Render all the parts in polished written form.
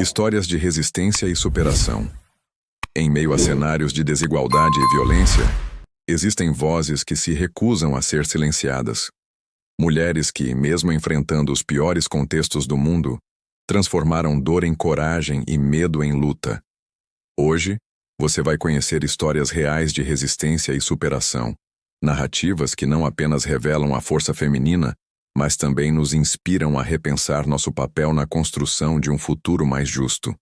Histórias de resistência e superação. Em meio a cenários de desigualdade e violência, existem vozes que se recusam a ser silenciadas. Mulheres que, mesmo enfrentando os piores contextos do mundo, transformaram dor em coragem e medo em luta. Hoje, você vai conhecer histórias reais de resistência e superação, narrativas que não apenas revelam a força feminina, mas também nos inspiram a repensar nosso papel na construção de um futuro mais justo.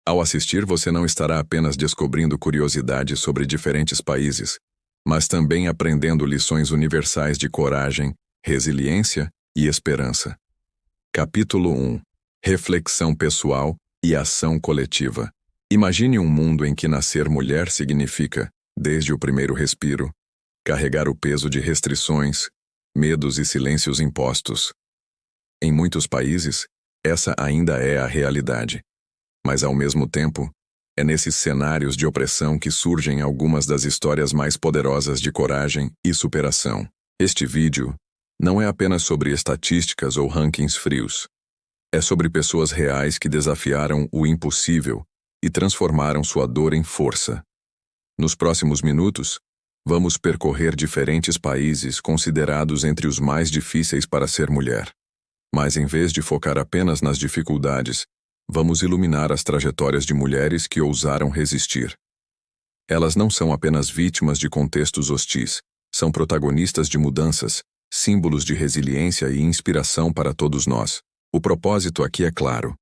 Ao assistir, você não estará apenas descobrindo curiosidades sobre diferentes países, mas também aprendendo lições universais de coragem, resiliência e esperança. Capítulo 1. Reflexão pessoal e ação coletiva. Imagine um mundo em que nascer mulher significa, desde o primeiro respiro, carregar o peso de restrições, medos e silêncios impostos. Em muitos países, essa ainda é a realidade. Mas, ao mesmo tempo, é nesses cenários de opressão que surgem algumas das histórias mais poderosas de coragem e superação. Este vídeo não é apenas sobre estatísticas ou rankings frios. É sobre pessoas reais que desafiaram o impossível e transformaram sua dor em força. Nos próximos minutos, vamos percorrer diferentes países considerados entre os mais difíceis para ser mulher. Mas em vez de focar apenas nas dificuldades, vamos iluminar as trajetórias de mulheres que ousaram resistir. Elas não são apenas vítimas de contextos hostis, são protagonistas de mudanças, símbolos de resiliência e inspiração para todos nós. O propósito aqui é claro: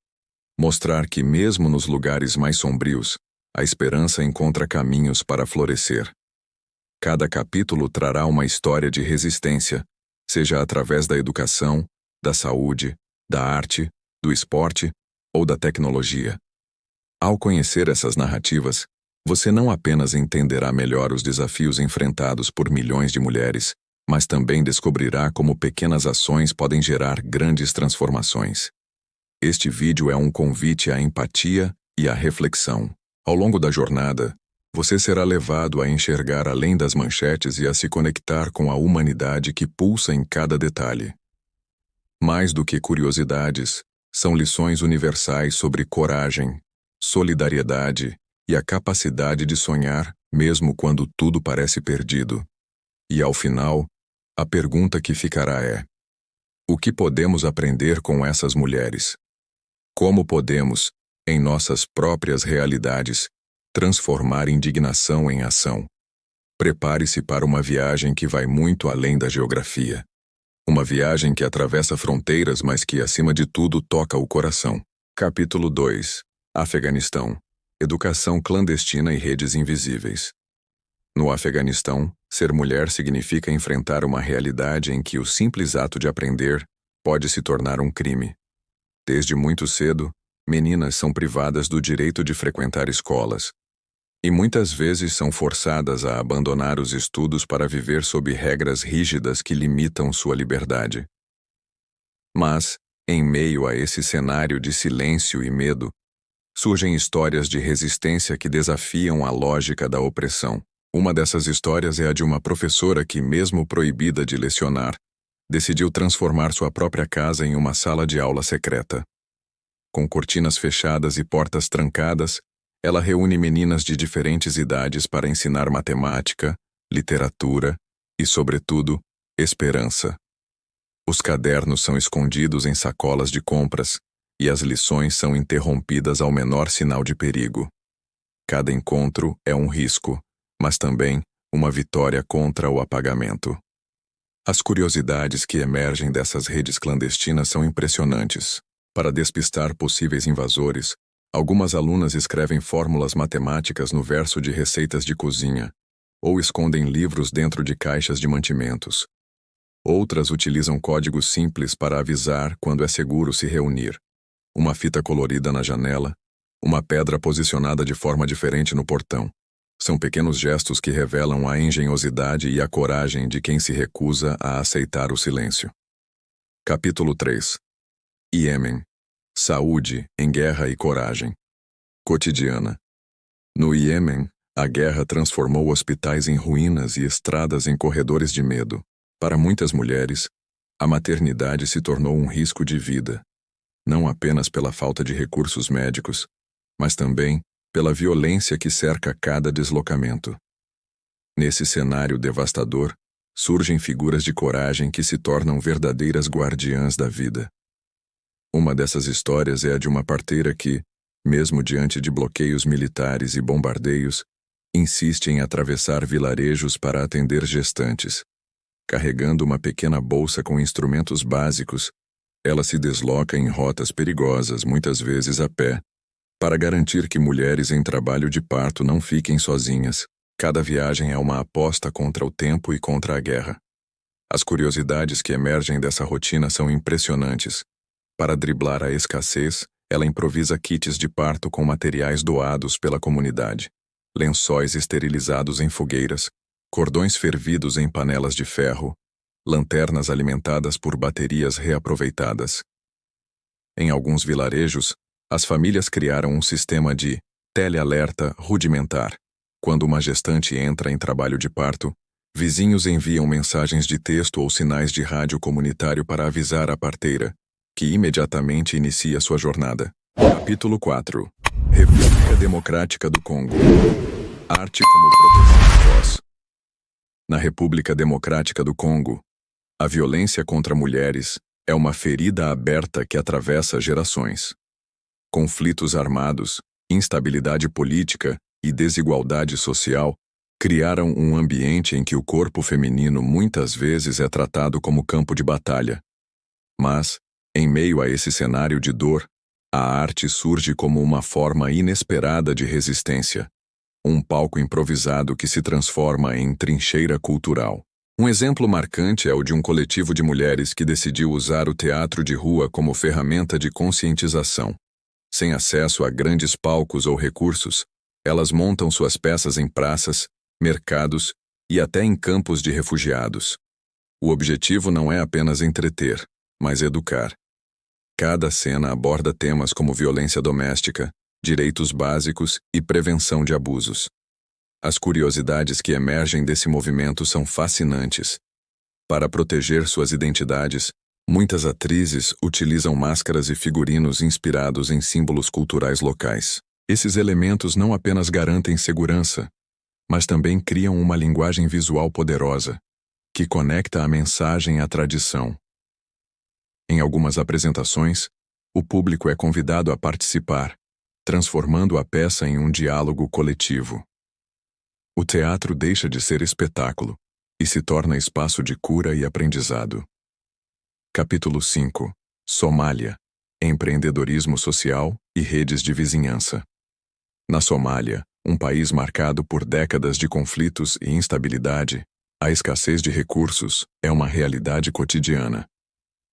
mostrar que mesmo nos lugares mais sombrios, a esperança encontra caminhos para florescer. Cada capítulo trará uma história de resistência, seja através da educação, da saúde, da arte, do esporte ou da tecnologia. Ao conhecer essas narrativas, você não apenas entenderá melhor os desafios enfrentados por milhões de mulheres, mas também descobrirá como pequenas ações podem gerar grandes transformações. Este vídeo é um convite à empatia e à reflexão. Ao longo da jornada, você será levado a enxergar além das manchetes e a se conectar com a humanidade que pulsa em cada detalhe. Mais do que curiosidades, são lições universais sobre coragem, solidariedade e a capacidade de sonhar, mesmo quando tudo parece perdido. E ao final, a pergunta que ficará é: o que podemos aprender com essas mulheres? Como podemos, em nossas próprias realidades, transformar indignação em ação? Prepare-se para uma viagem que vai muito além da geografia. Uma viagem que atravessa fronteiras, mas que, acima de tudo, toca o coração. Capítulo 2. Afeganistão. Educação clandestina e redes invisíveis. No Afeganistão, ser mulher significa enfrentar uma realidade em que o simples ato de aprender pode se tornar um crime. Desde muito cedo, meninas são privadas do direito de frequentar escolas, e muitas vezes são forçadas a abandonar os estudos para viver sob regras rígidas que limitam sua liberdade. Mas, em meio a esse cenário de silêncio e medo, surgem histórias de resistência que desafiam a lógica da opressão. Uma dessas histórias é a de uma professora que, mesmo proibida de lecionar, decidiu transformar sua própria casa em uma sala de aula secreta. Com cortinas fechadas e portas trancadas, ela reúne meninas de diferentes idades para ensinar matemática, literatura e, sobretudo, esperança. Os cadernos são escondidos em sacolas de compras e as lições são interrompidas ao menor sinal de perigo. Cada encontro é um risco, mas também uma vitória contra o apagamento. As curiosidades que emergem dessas redes clandestinas são impressionantes. Para despistar possíveis invasores, algumas alunas escrevem fórmulas matemáticas no verso de receitas de cozinha, ou escondem livros dentro de caixas de mantimentos. Outras utilizam códigos simples para avisar quando é seguro se reunir. Uma fita colorida na janela, uma pedra posicionada de forma diferente no portão. São pequenos gestos que revelam a engenhosidade e a coragem de quem se recusa a aceitar o silêncio. Capítulo 3. Iêmen. Saúde em guerra e coragem. Cotidiana. No Iêmen, a guerra transformou hospitais em ruínas e estradas em corredores de medo. Para muitas mulheres, a maternidade se tornou um risco de vida. não apenas pela falta de recursos médicos, mas também pela violência que cerca cada deslocamento. Nesse cenário devastador, surgem figuras de coragem que se tornam verdadeiras guardiãs da vida. Uma dessas histórias é a de uma parteira que, mesmo diante de bloqueios militares e bombardeios, insiste em atravessar vilarejos para atender gestantes. Carregando uma pequena bolsa com instrumentos básicos, ela se desloca em rotas perigosas, muitas vezes a pé, para garantir que mulheres em trabalho de parto não fiquem sozinhas. Cada viagem é uma aposta contra o tempo e contra a guerra. As curiosidades que emergem dessa rotina são impressionantes. Para driblar a escassez, ela improvisa kits de parto com materiais doados pela comunidade, lençóis esterilizados em fogueiras, cordões fervidos em panelas de ferro, lanternas alimentadas por baterias reaproveitadas. Em alguns vilarejos, as famílias criaram um sistema de telealerta rudimentar. Quando uma gestante entra em trabalho de parto, vizinhos enviam mensagens de texto ou sinais de rádio comunitário para avisar a parteira, que imediatamente inicia sua jornada. Capítulo 4. República Democrática do Congo. Arte como proteção de voz. Na República Democrática do Congo, a violência contra mulheres é uma ferida aberta que atravessa gerações. Conflitos armados, instabilidade política e desigualdade social criaram um ambiente em que o corpo feminino muitas vezes é tratado como campo de batalha. Mas, em meio a esse cenário de dor, a arte surge como uma forma inesperada de resistência. Um palco improvisado que se transforma em trincheira cultural. Um exemplo marcante é o de um coletivo de mulheres que decidiu usar o teatro de rua como ferramenta de conscientização. Sem acesso a grandes palcos ou recursos, elas montam suas peças em praças, mercados e até em campos de refugiados. O objetivo não é apenas entreter, mas educar. Cada cena aborda temas como violência doméstica, direitos básicos e prevenção de abusos. As curiosidades que emergem desse movimento são fascinantes. Para proteger suas identidades, muitas atrizes utilizam máscaras e figurinos inspirados em símbolos culturais locais. Esses elementos não apenas garantem segurança, mas também criam uma linguagem visual poderosa, que conecta a mensagem à tradição. Em algumas apresentações, o público é convidado a participar, transformando a peça em um diálogo coletivo. O teatro deixa de ser espetáculo e se torna espaço de cura e aprendizado. Capítulo 5. Somália. Empreendedorismo social e redes de vizinhança. Na Somália, um país marcado por décadas de conflitos e instabilidade, a escassez de recursos é uma realidade cotidiana.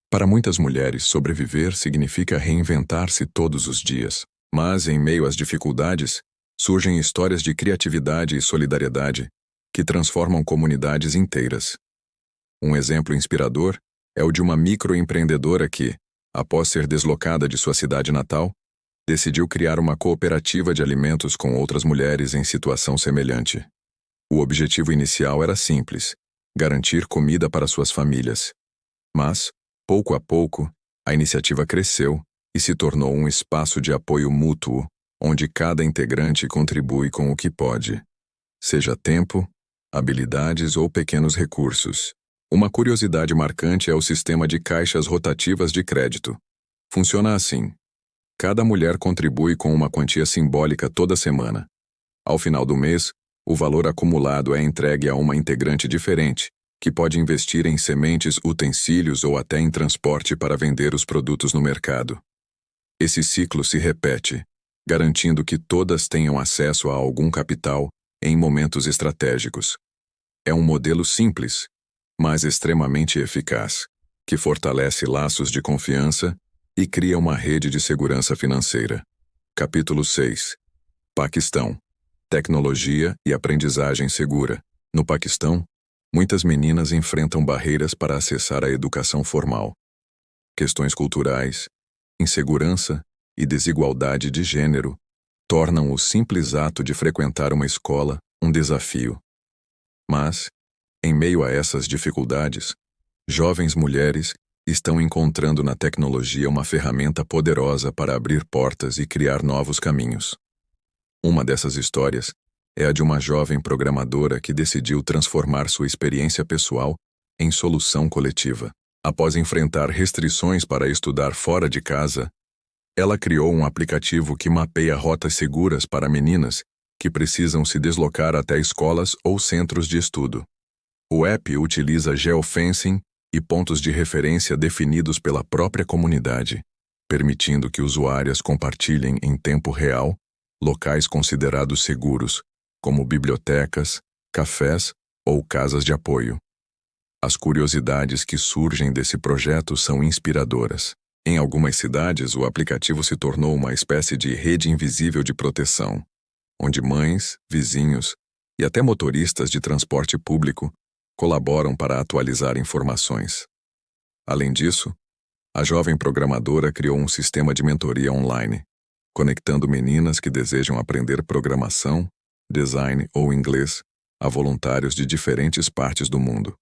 Para muitas mulheres, sobreviver significa reinventar-se todos os dias. Mas, em meio às dificuldades, surgem histórias de criatividade e solidariedade que transformam comunidades inteiras. Um exemplo inspirador é o de uma microempreendedora que, após ser deslocada de sua cidade natal, decidiu criar uma cooperativa de alimentos com outras mulheres em situação semelhante. O objetivo inicial era simples: garantir comida para suas famílias. Mas, pouco a pouco, a iniciativa cresceu e se tornou um espaço de apoio mútuo, onde cada integrante contribui com o que pode, seja tempo, habilidades ou pequenos recursos. Uma curiosidade marcante é o sistema de caixas rotativas de crédito. Funciona assim: cada mulher contribui com uma quantia simbólica toda semana. Ao final do mês, o valor acumulado é entregue a uma integrante diferente, que pode investir em sementes, utensílios ou até em transporte para vender os produtos no mercado. Esse ciclo se repete, garantindo que todas tenham acesso a algum capital em momentos estratégicos. É um modelo simples, mas extremamente eficaz, que fortalece laços de confiança e cria uma rede de segurança financeira. Capítulo 6. Paquistão. Tecnologia e aprendizagem segura. No Paquistão, muitas meninas enfrentam barreiras para acessar a educação formal. Questões culturais, insegurança e desigualdade de gênero tornam o simples ato de frequentar uma escola um desafio. Mas, em meio a essas dificuldades, jovens mulheres estão encontrando na tecnologia uma ferramenta poderosa para abrir portas e criar novos caminhos. Uma dessas histórias é a de uma jovem programadora que decidiu transformar sua experiência pessoal em solução coletiva. Após enfrentar restrições para estudar fora de casa, ela criou um aplicativo que mapeia rotas seguras para meninas que precisam se deslocar até escolas ou centros de estudo. O app utiliza geofencing e pontos de referência definidos pela própria comunidade, permitindo que usuárias compartilhem em tempo real locais considerados seguros, como bibliotecas, cafés ou casas de apoio. As curiosidades que surgem desse projeto são inspiradoras. Em algumas cidades, o aplicativo se tornou uma espécie de rede invisível de proteção, onde mães, vizinhos e até motoristas de transporte público colaboram para atualizar informações. Além disso, a jovem programadora criou um sistema de mentoria online, conectando meninas que desejam aprender programação, design ou inglês a voluntários de diferentes partes do mundo.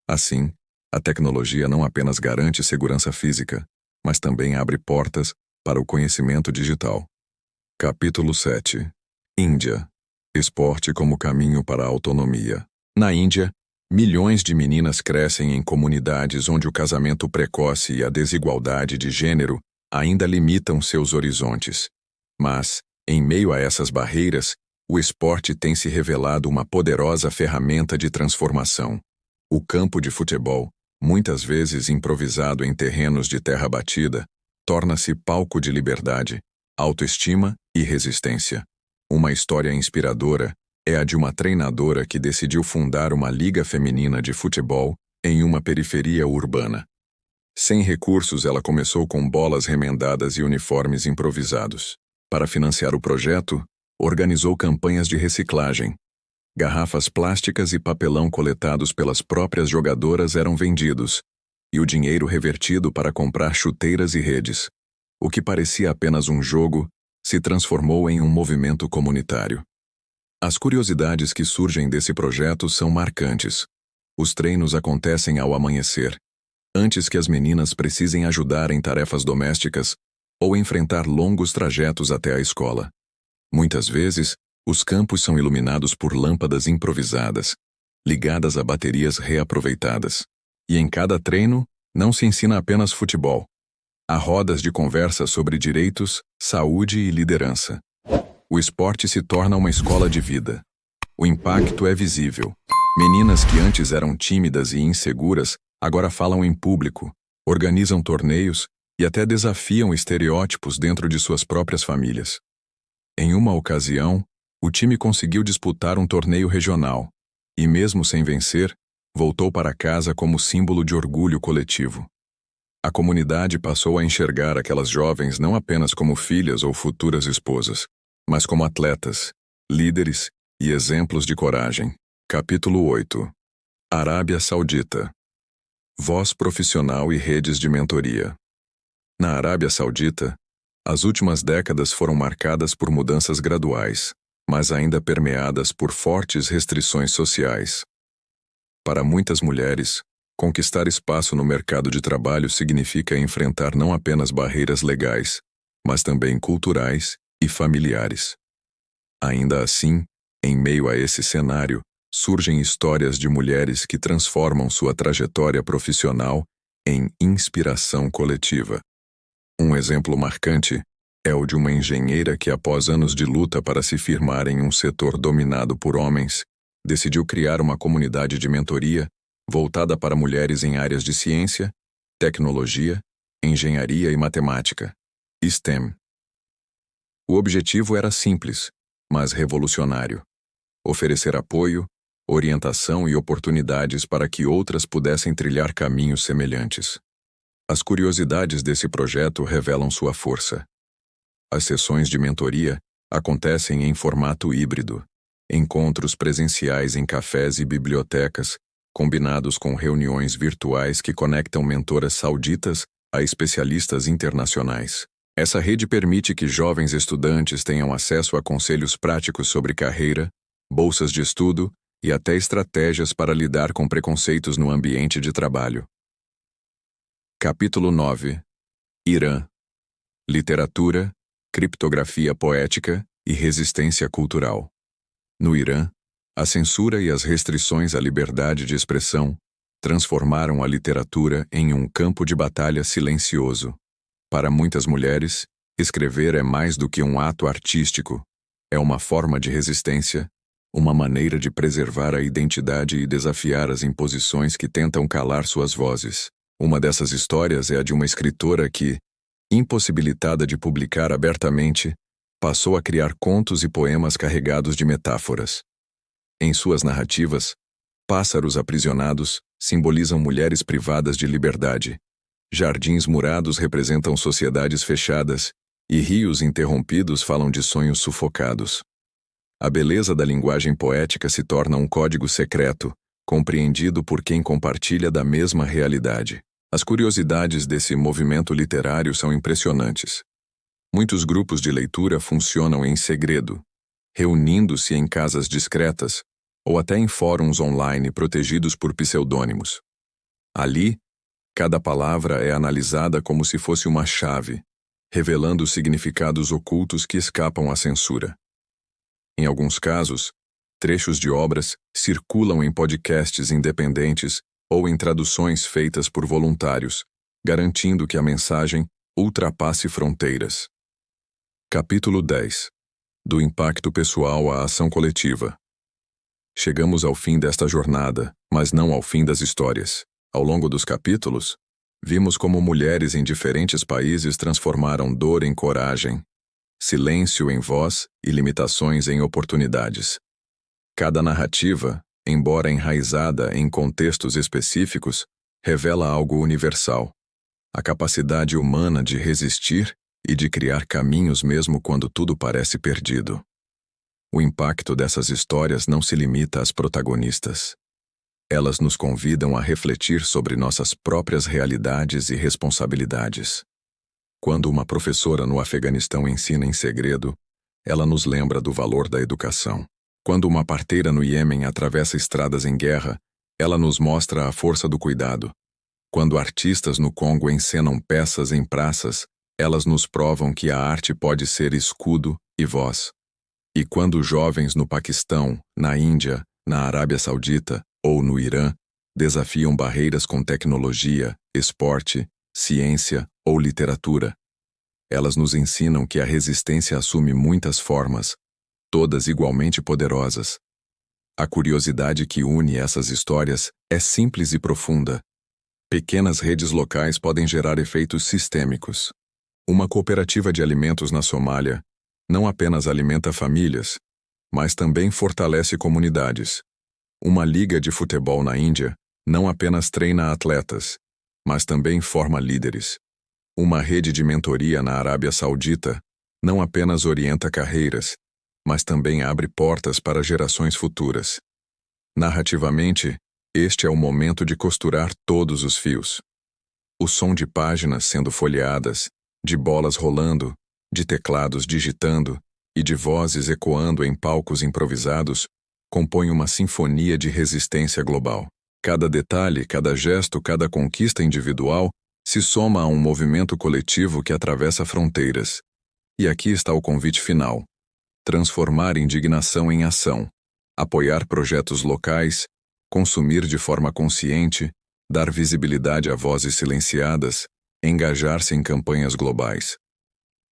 Assim, a tecnologia não apenas garante segurança física, mas também abre portas para o conhecimento digital. Capítulo 7. Índia. Esporte como caminho para a autonomia. Na Índia, milhões de meninas crescem em comunidades onde o casamento precoce e a desigualdade de gênero ainda limitam seus horizontes. Mas, em meio a essas barreiras, o esporte tem se revelado uma poderosa ferramenta de transformação. O campo de futebol, muitas vezes improvisado em terrenos de terra batida, torna-se palco de liberdade, autoestima e resistência. Uma história inspiradora é a de uma treinadora que decidiu fundar uma liga feminina de futebol em uma periferia urbana. Sem recursos, ela começou com bolas remendadas e uniformes improvisados. Para financiar o projeto, organizou campanhas de reciclagem. Garrafas plásticas e papelão coletados pelas próprias jogadoras eram vendidos, e o dinheiro revertido para comprar chuteiras e redes. O que parecia apenas um jogo se transformou em um movimento comunitário. As curiosidades que surgem desse projeto são marcantes. Os treinos acontecem ao amanhecer, antes que as meninas precisem ajudar em tarefas domésticas ou enfrentar longos trajetos até a escola. Muitas vezes, os campos são iluminados por lâmpadas improvisadas, ligadas a baterias reaproveitadas. E em cada treino, não se ensina apenas futebol. Há rodas de conversa sobre direitos, saúde e liderança. O esporte se torna uma escola de vida. O impacto é visível. Meninas que antes eram tímidas e inseguras, agora falam em público, organizam torneios e até desafiam estereótipos dentro de suas próprias famílias. Em uma ocasião, o time conseguiu disputar um torneio regional e, mesmo sem vencer, voltou para casa como símbolo de orgulho coletivo. A comunidade passou a enxergar aquelas jovens não apenas como filhas ou futuras esposas, mas como atletas, líderes e exemplos de coragem. Capítulo 8. Arábia Saudita. Voz profissional e redes de mentoria. Na Arábia Saudita, as últimas décadas foram marcadas por mudanças graduais, mas ainda permeadas por fortes restrições sociais. Para muitas mulheres, conquistar espaço no mercado de trabalho significa enfrentar não apenas barreiras legais, mas também culturais e familiares. Ainda assim, em meio a esse cenário, surgem histórias de mulheres que transformam sua trajetória profissional em inspiração coletiva. Um exemplo marcante é o de uma engenheira que, após anos de luta para se firmar em um setor dominado por homens, decidiu criar uma comunidade de mentoria voltada para mulheres em áreas de ciência, tecnologia, engenharia e matemática, STEM. O objetivo era simples, mas revolucionário: oferecer apoio, orientação e oportunidades para que outras pudessem trilhar caminhos semelhantes. As curiosidades desse projeto revelam sua força. As sessões de mentoria acontecem em formato híbrido, encontros presenciais em cafés e bibliotecas, combinados com reuniões virtuais que conectam mentoras sauditas a especialistas internacionais. Essa rede permite que jovens estudantes tenham acesso a conselhos práticos sobre carreira, bolsas de estudo e até estratégias para lidar com preconceitos no ambiente de trabalho. Capítulo 9. Irã. Literatura, criptografia poética e resistência cultural. No Irã, a censura e as restrições à liberdade de expressão transformaram a literatura em um campo de batalha silencioso. Para muitas mulheres, escrever é mais do que um ato artístico. É uma forma de resistência, uma maneira de preservar a identidade e desafiar as imposições que tentam calar suas vozes. Uma dessas histórias é a de uma escritora que, impossibilitada de publicar abertamente, passou a criar contos e poemas carregados de metáforas. Em suas narrativas, pássaros aprisionados simbolizam mulheres privadas de liberdade, jardins murados representam sociedades fechadas e rios interrompidos falam de sonhos sufocados. A beleza da linguagem poética se torna um código secreto, compreendido por quem compartilha da mesma realidade. As curiosidades desse movimento literário são impressionantes. Muitos grupos de leitura funcionam em segredo, reunindo-se em casas discretas ou até em fóruns online protegidos por pseudônimos. Ali, cada palavra é analisada como se fosse uma chave, revelando significados ocultos que escapam à censura. Em alguns casos, trechos de obras circulam em podcasts independentes ou em traduções feitas por voluntários, garantindo que a mensagem ultrapasse fronteiras. Capítulo 10. Do impacto pessoal à ação coletiva. Chegamos ao fim desta jornada, mas não ao fim das histórias. Ao longo dos capítulos, vimos como mulheres em diferentes países transformaram dor em coragem, silêncio em voz e limitações em oportunidades. Cada narrativa, embora enraizada em contextos específicos, revela algo universal: a capacidade humana de resistir e de criar caminhos mesmo quando tudo parece perdido. O impacto dessas histórias não se limita às protagonistas. Elas nos convidam a refletir sobre nossas próprias realidades e responsabilidades. Quando uma professora no Afeganistão ensina em segredo, ela nos lembra do valor da educação. Quando uma parteira no Iêmen atravessa estradas em guerra, ela nos mostra a força do cuidado. Quando artistas no Congo encenam peças em praças, elas nos provam que a arte pode ser escudo e voz. E quando jovens no Paquistão, na Índia, na Arábia Saudita ou no Irã desafiam barreiras com tecnologia, esporte, ciência ou literatura, elas nos ensinam que a resistência assume muitas formas, todas igualmente poderosas. A curiosidade que une essas histórias é simples e profunda. Pequenas redes locais podem gerar efeitos sistêmicos. Uma cooperativa de alimentos na Somália não apenas alimenta famílias, mas também fortalece comunidades. Uma liga de futebol na Índia não apenas treina atletas, mas também forma líderes. Uma rede de mentoria na Arábia Saudita não apenas orienta carreiras, mas também abre portas para gerações futuras. Narrativamente, este é o momento de costurar todos os fios. O som de páginas sendo folheadas, de bolas rolando, de teclados digitando e de vozes ecoando em palcos improvisados compõe uma sinfonia de resistência global. Cada detalhe, cada gesto, cada conquista individual se soma a um movimento coletivo que atravessa fronteiras. E aqui está o convite final: transformar indignação em ação, apoiar projetos locais, consumir de forma consciente, dar visibilidade a vozes silenciadas, engajar-se em campanhas globais.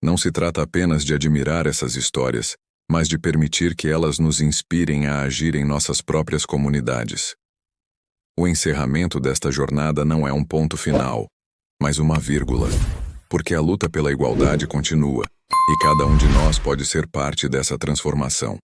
Não se trata apenas de admirar essas histórias, mas de permitir que elas nos inspirem a agir em nossas próprias comunidades. O encerramento desta jornada não é um ponto final, mas uma vírgula, porque a luta pela igualdade continua, e cada um de nós pode ser parte dessa transformação.